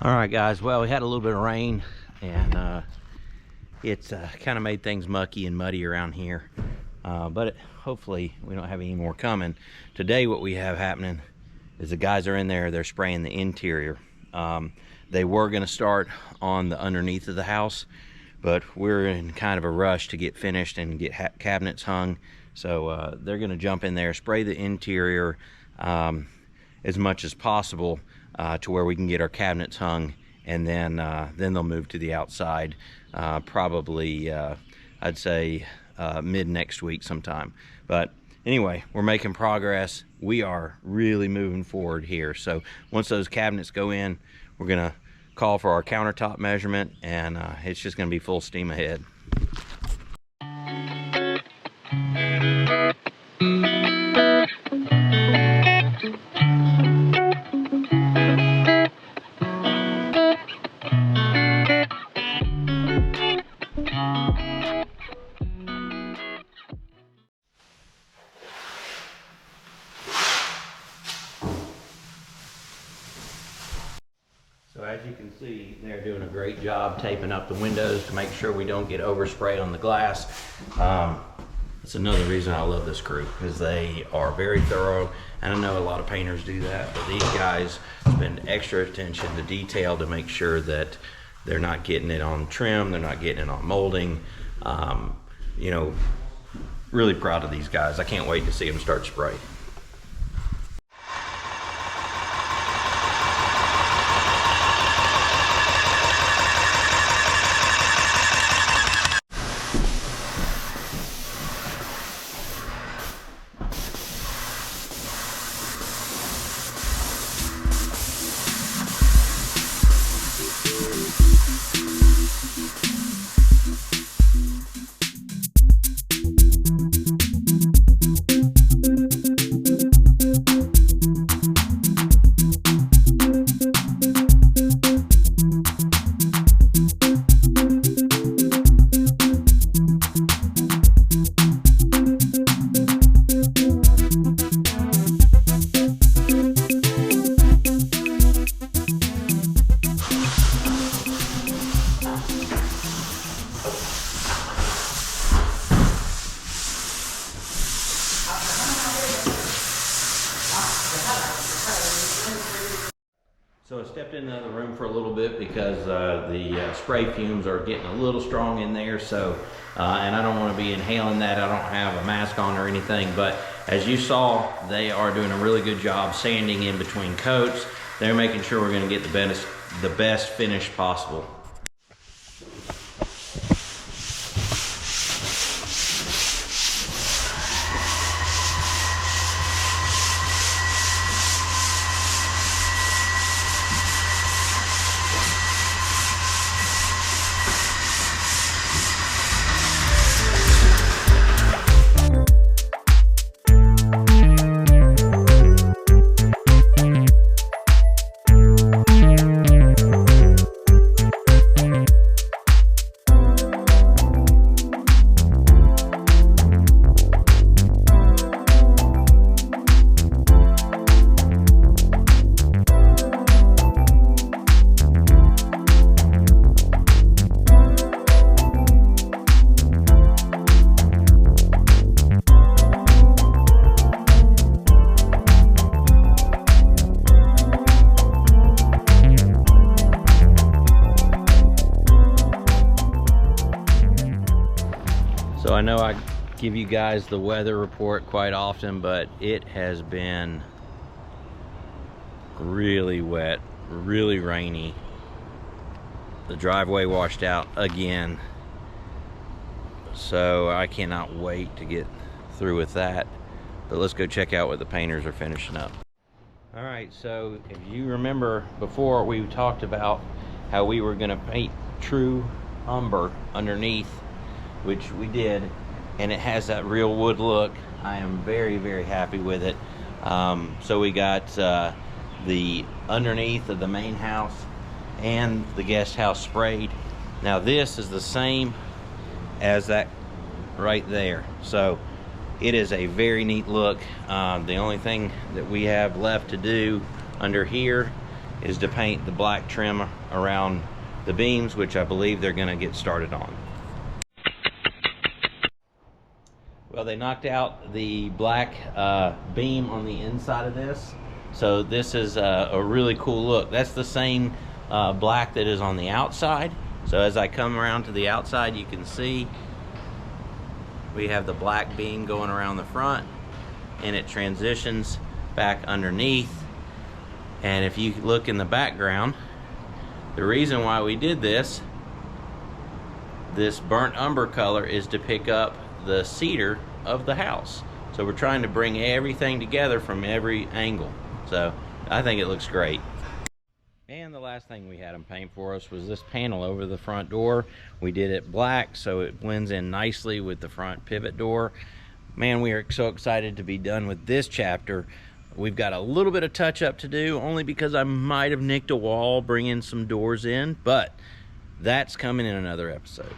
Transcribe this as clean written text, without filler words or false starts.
All right, guys. Well, we had a little bit of rain, and it's kind of made things mucky and muddy around here. But hopefully we don't have any more coming. Today, what we have happening is the guys are in there. They're spraying the interior. They were going to start on the underneath of the house, but we're in kind of a rush to get finished and get cabinets hung. So they're going to jump in there, spray the interior as much as possible to where we can get our cabinets hung, and then they'll move to the outside probably I'd say mid next week sometime. But anyway, we're making progress. We are really moving forward here. So once those cabinets go in, we're gonna call for our countertop measurement, and it's just gonna be full steam ahead. So as you can see, they're doing a great job taping up the windows to make sure we don't get overspray on the glass. That's another reason I love this crew, because they are very thorough. And I know a lot of painters do that, but these guys spend extra attention to detail to make sure that they're not getting it on trim, they're not getting it on molding. You know, really proud of these guys. I can't wait to see them start spray. So I stepped into the room for a little bit because the spray fumes are getting a little strong in there. So, and I don't want to be inhaling that. I don't have a mask on or anything. But as you saw, they are doing a really good job sanding in between coats. They're making sure we're going to get the best finish possible. So I know I give you guys the weather report quite often, but it has been really wet, really rainy. The driveway washed out again. So I cannot wait to get through with that. But let's go check out what the painters are finishing up. All right, so if you remember before, we talked about how we were gonna paint true umber underneath, which we did, and it has that real wood look. I am very, very happy with it. So we got the underneath of the main house and the guest house sprayed. Now this is the same as that right there. So it is a very neat look. The only thing that we have left to do under here is to paint the black trim around the beams, which I believe they're going to get started on. Well, they knocked out the black beam on the inside of this, so this is a really cool look. That's the same black that is on the outside. So as I come around to the outside, you can see we have the black beam going around the front, and it transitions back underneath. And if you look in the background, the reason why we did this burnt umber color is to pick up the cedar of the house. So we're trying to bring everything together from every angle. So I think it looks great. And the last thing we had them paint for us was this panel over the front door. We did it black so it blends in nicely with the front pivot door. Man, we are so excited to be done with this chapter. We've got a little bit of touch up to do, only because I might have nicked a wall bringing some doors in, but that's coming in another episode.